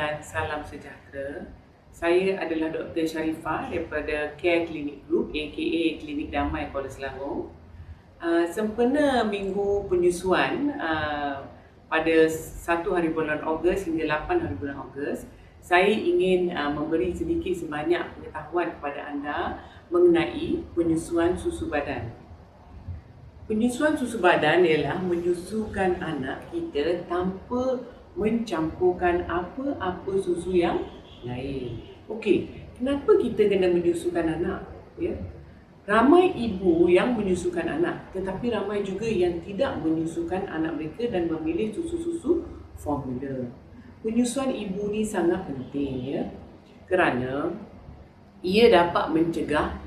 dan salam sejahtera. Saya adalah Dr. Sharifah daripada Care Clinic Group aka Klinik Damai Kuala Selangor. Sempena minggu penyusuan pada 1 hari bulan Ogos hingga 8 hari bulan Ogos, saya ingin memberi sedikit sebanyak pengetahuan kepada anda mengenai penyusuan susu badan. Penyusuan susu badan ialah menyusukan anak kita tanpa mencampurkan apa-apa susu yang lain. Okey, kenapa kita kena menyusukan anak? Ya? Ramai ibu yang menyusukan anak, tetapi ramai juga yang tidak menyusukan anak mereka dan memilih susu-susu formula. Penyusuan ibu ni sangat penting, ya, kerana ia dapat mencegah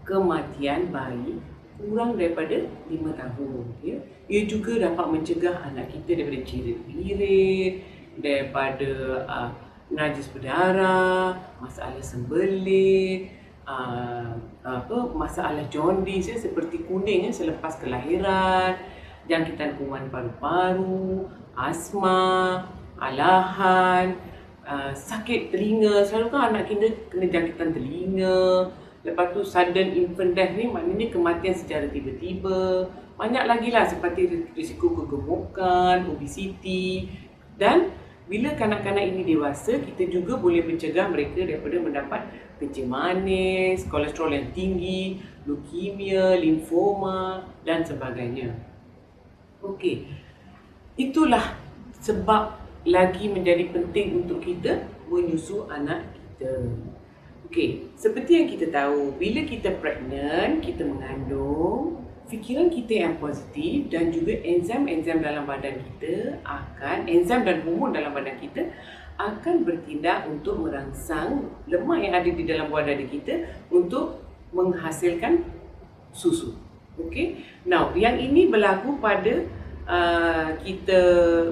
kematian bayi kurang daripada 5 tahun. Ya. Ia juga dapat mencegah anak kita daripada cirit-birit, daripada najis berdarah, masalah sembelit, masalah jaundice seperti kuning selepas kelahiran, jangkitan kuman paru-paru, asma, alahan, sakit telinga. Selalu kan anak kita kena jangkitan telinga. Lepas tu sudden infant death ni maknanya kematian secara tiba-tiba. Banyak lagi lah seperti risiko kegemukan, obesiti. Dan bila kanak-kanak ini dewasa, kita juga boleh mencegah mereka daripada mendapat kencing manis, kolesterol yang tinggi, leukemia, limfoma dan sebagainya. Okey, itulah sebab lagi menjadi penting untuk kita menyusu anak kita. Okey, seperti yang kita tahu, bila kita pregnant, kita mengandung, fikiran kita yang positif dan juga enzim-enzim dalam badan kita enzim dan hormon dalam badan kita akan bertindak untuk merangsang lemak yang ada di dalam buah dada kita untuk menghasilkan susu. Okey, now yang ini berlaku pada kita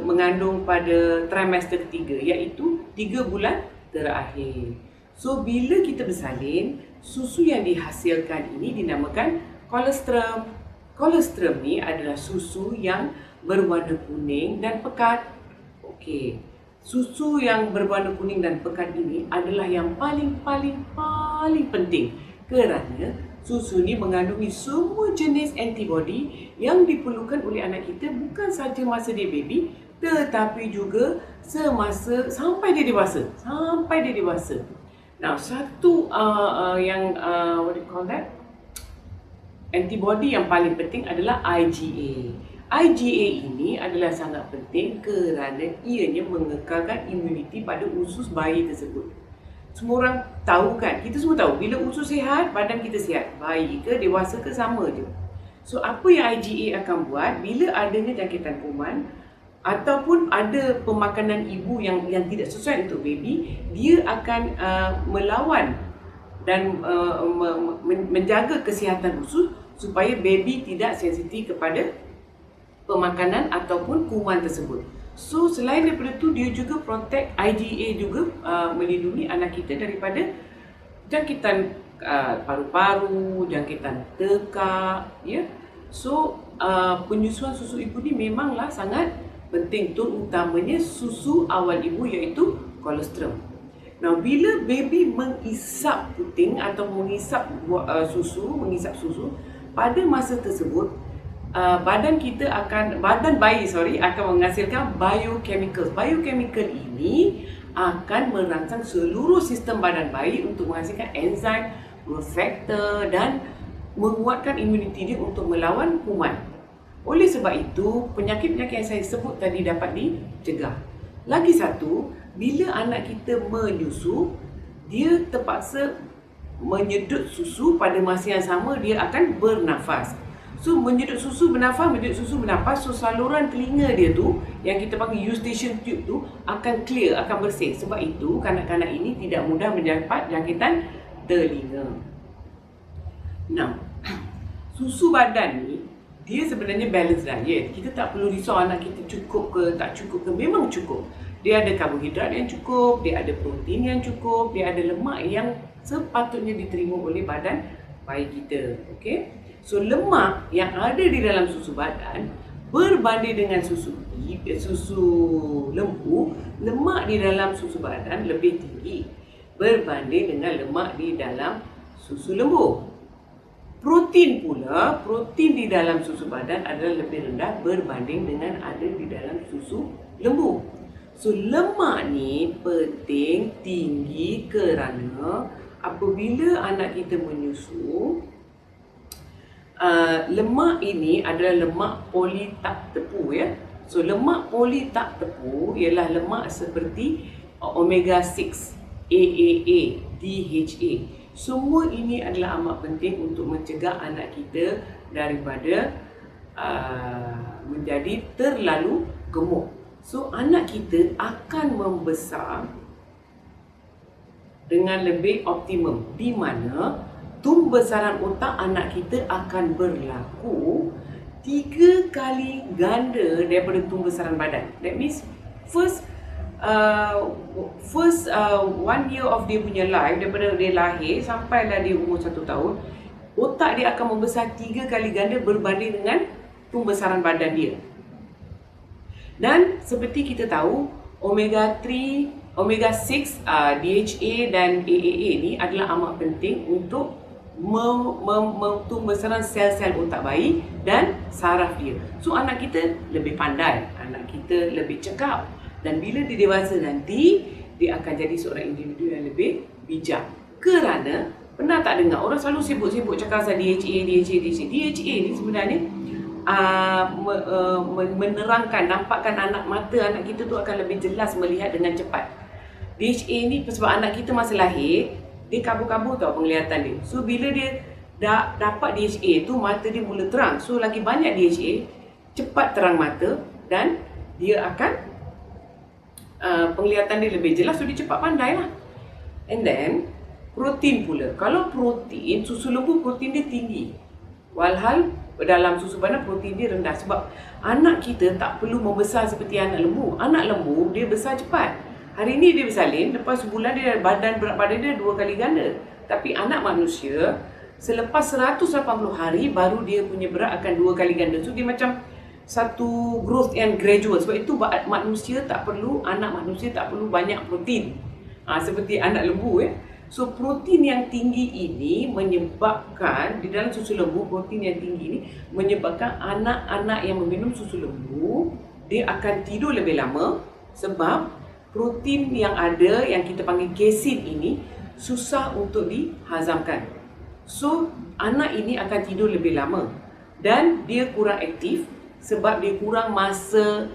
mengandung pada trimester ketiga, iaitu 3 bulan terakhir. So, bila kita bersalin, susu yang dihasilkan ini dinamakan kolostrum. Kolostrum ni adalah susu yang berwarna kuning dan pekat. Okey, susu yang berwarna kuning dan pekat ini adalah yang paling penting kerana susu ni mengandungi semua jenis antibody yang diperlukan oleh anak kita bukan sahaja masa dia baby, tetapi juga sampai dia dewasa. Now, satu what do you call that? Antibody yang paling penting adalah IgA. IgA ini adalah sangat penting kerana ianya mengekalkan imuniti pada usus bayi tersebut. Semua orang tahu kan? Kita semua tahu bila usus sihat, badan kita sihat. Bayi ke dewasa ke sama je. So, apa yang IgA akan buat bila adanya jangkitan kuman ataupun ada pemakanan ibu yang tidak sesuai untuk baby, dia akan melawan dan menjaga kesihatan usus supaya baby tidak sensitif kepada pemakanan ataupun kuman tersebut. So, selain daripada itu, dia juga protect IgA juga melindungi anak kita daripada jangkitan paru-paru, jangkitan tekak, ya. So, penyusuan susu ibu ni memanglah sangat penting, terutamanya susu awal ibu iaitu kolostrum. Nah, bila baby mengisap puting atau mengisap susu, pada masa tersebut badan bayi akan menghasilkan biochemicals. Biochemical ini akan merangsang seluruh sistem badan bayi untuk menghasilkan enzim, growth factor dan menguatkan imuniti dia untuk melawan kuman. Oleh sebab itu, penyakit-penyakit yang saya sebut tadi dapat dicegah. Lagi satu, bila anak kita menyusu, dia terpaksa menyedut susu pada masa yang sama dia akan bernafas. So, menyedut susu bernafas, so saluran telinga dia tu yang kita panggil eustachian tube tu akan clear, akan bersih. Sebab itu, kanak-kanak ini tidak mudah mendapat jangkitan telinga. Now, susu badan ni dia sebenarnya balance diet. Kita tak perlu risau anak kita cukup ke tak cukup ke, memang cukup. Dia ada karbohidrat yang cukup, dia ada protein yang cukup, dia ada lemak yang sepatutnya diterima oleh badan bayi kita. Okey. So, lemak yang ada di dalam susu badan berbanding dengan susu lembu, lemak di dalam susu badan lebih tinggi berbanding dengan lemak di dalam susu lembu. Protein pula, protein di dalam susu badan adalah lebih rendah berbanding dengan ada di dalam susu lembu. So lemak ni penting tinggi kerana apabila anak kita menyusu, lemak ini adalah lemak poli tak tepu ya. So lemak poli tak tepu ialah lemak seperti omega 6, AAA, DHA. Semua ini adalah amat penting untuk mencegah anak kita daripada menjadi terlalu gemuk. So anak kita akan membesar dengan lebih optimum, di mana pembesaran otak anak kita akan berlaku 3 kali ganda daripada pembesaran badan. That means first 1 year of dia punya life, daripada dia lahir sampailah dia umur 1 tahun, otak dia akan membesar 3 kali ganda berbanding dengan pembesaran badan dia. Dan seperti kita tahu, omega 3, omega 6, DHA dan AAA ni adalah amat penting untuk pembesaran sel-sel otak bayi dan saraf dia. So anak kita lebih pandai, anak kita lebih cekap, dan bila dia dewasa nanti, dia akan jadi seorang individu yang lebih bijak. Kerana pernah tak dengar orang selalu sibuk-sibuk cakap pasal DHA. DHA ni sebenarnya menerangkan, nampakkan mata anak kita tu akan lebih jelas melihat dengan cepat. DHA ni sebab anak kita masa lahir, dia kabur-kabur tau penglihatan dia. So bila dia dah dapat DHA tu, mata dia mula terang. So lagi banyak DHA, cepat terang mata dan dia akan penglihatan dia lebih jelas. So dia cepat pandai lah. And then protein pula. Kalau protein, susu lembu protein dia tinggi, walhal dalam susu badan protein dia rendah. Sebab anak kita tak perlu membesar seperti anak lembu. Anak lembu dia besar cepat. Hari ni dia bersalin, lepas sebulan dia berat badan dia 2 kali ganda. Tapi anak manusia, selepas 180 hari baru dia punya berat akan 2 kali ganda. So dia macam satu growth yang gradual. Sebab itu anak manusia tak perlu banyak protein, seperti anak lembu ya. So protein yang tinggi ini menyebabkan, di dalam susu lembu, protein yang tinggi ini menyebabkan anak-anak yang meminum susu lembu, dia akan tidur lebih lama. Sebab protein yang ada, yang kita panggil casein ini, susah untuk dihazamkan. So anak ini akan tidur lebih lama dan dia kurang aktif sebab dia kurang masa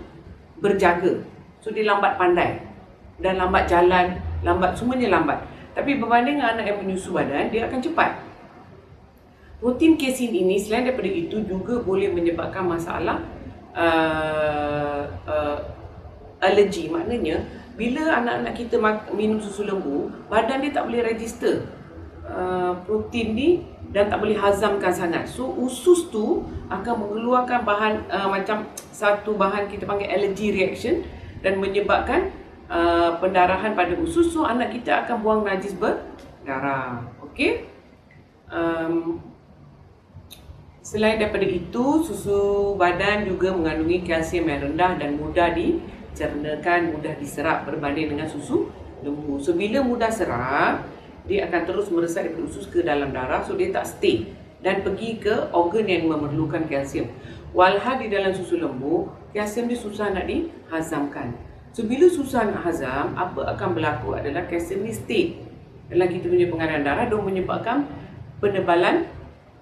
berjaga. So dia lambat pandai dan lambat jalan, semuanya lambat. Tapi berbanding dengan anak yang menyusu badan, dia akan cepat. Protein casein ini selain daripada itu juga boleh menyebabkan masalah alergi. Maknanya bila anak-anak kita minum susu lembu, badan dia tak boleh register protein ni dan tak boleh hazamkan sangat. So usus tu akan mengeluarkan bahan macam satu bahan kita panggil allergy reaction dan menyebabkan pendarahan pada usus. So anak kita akan buang najis berdarah. Okey. Selain daripada itu, susu badan juga mengandungi kalsium yang rendah dan mudah dicernakan, mudah diserap berbanding dengan susu lembu. So bila mudah serap, dia akan terus meresap dari usus ke dalam darah. So dia tak stay dan pergi ke organ yang memerlukan kalsium. Walhal di dalam susu lembu, kalsium dia susah nak dihazamkan. So bila susah nak hazam, apa akan berlaku adalah kalsium ni stay dalam kita punya pengaliran darah dan menyebabkan penebalan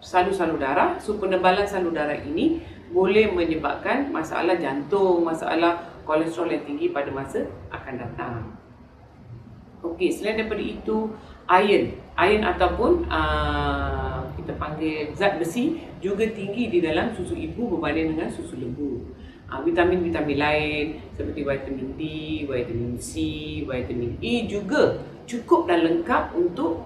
salur-salur darah. So penebalan salur darah ini boleh menyebabkan masalah jantung, masalah kolesterol yang tinggi pada masa akan datang. Okey, selain daripada itu, iron ataupun kita panggil zat besi juga tinggi di dalam susu ibu berbanding dengan susu lembu. Vitamin-vitamin lain seperti vitamin D, vitamin C, vitamin E juga cukup dan lengkap untuk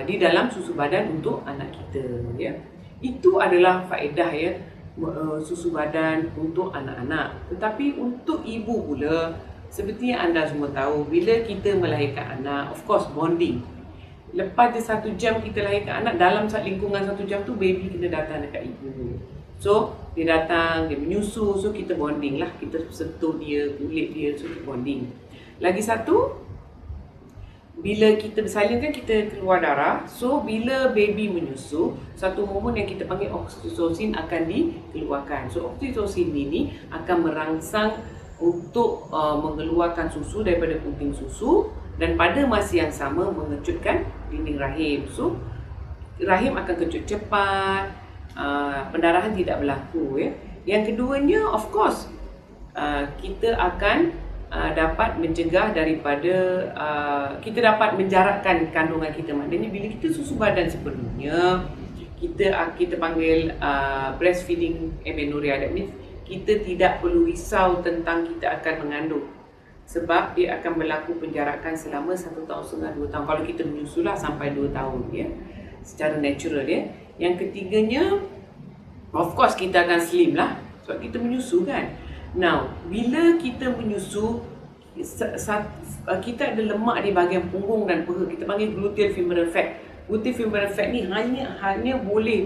di dalam susu badan untuk anak kita ya. Itu adalah faedah ya, susu badan untuk anak-anak. Tetapi untuk ibu pula, seperti yang anda semua tahu, bila kita melahirkan anak, of course bonding. Lepas dia 1 jam kita lahirkan anak, dalam lingkungan 1 jam tu baby kena datang dekat ibu. So dia datang, dia menyusu, so kita bonding lah, kita sentuh dia, kulit dia, so kita bonding. Lagi satu, bila kita bersalin kan kita keluar darah, so bila baby menyusu, satu hormon yang kita panggil oksitosin akan dikeluarkan. So oksitosin ini akan merangsang untuk mengeluarkan susu daripada puting susu dan pada masa yang sama mengejutkan dinding rahim. So rahim akan kecut cepat, pendarahan tidak berlaku ya. Yang keduanya of course kita akan dapat mencegah daripada kita dapat menjarakkan kandungan kita. Maknanya bila kita susu badan sepenuhnya, kita panggil breastfeeding amenorrhea. That means kita tidak perlu risau tentang kita akan mengandung, sebab dia akan berlaku penjarakan selama 1 tahun setengah 2 tahun kalau kita menyusulah sampai 2 tahun ya, secara natural ya. Yang ketiganya, of course kita akan slim lah sebab kita menyusu kan. Now, bila kita menyusu, kita ada lemak di bahagian punggung dan perut, kita panggil gluteal femoral fat. Gluteal femoral fat ni hanya boleh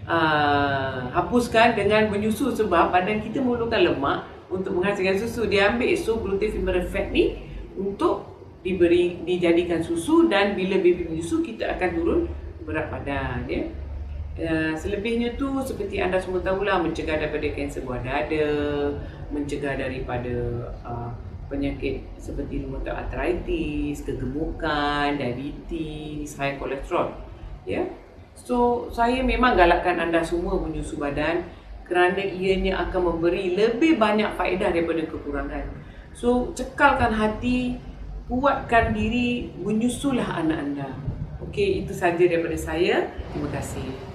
dihapuskan dengan menyusu sebab badan kita memerlukan lemak untuk menghasilkan susu. Dia ambil gluteal femoral fat ni untuk dijadikan susu, dan bila baby menyusu kita akan turun berat badan ya. Selebihnya tu seperti anda semua tahulah, mencegah daripada kanser buah dada, mencegah daripada penyakit seperti rheumatoid arthritis, kegemukan, diabetes, high kolesterol ya. So saya memang galakkan anda semua menyusu badan kerana ianya akan memberi lebih banyak faedah daripada kekurangan. So cekalkan hati, kuatkan diri, menyusulah anak anda. Okey, itu saja daripada saya. Terima kasih.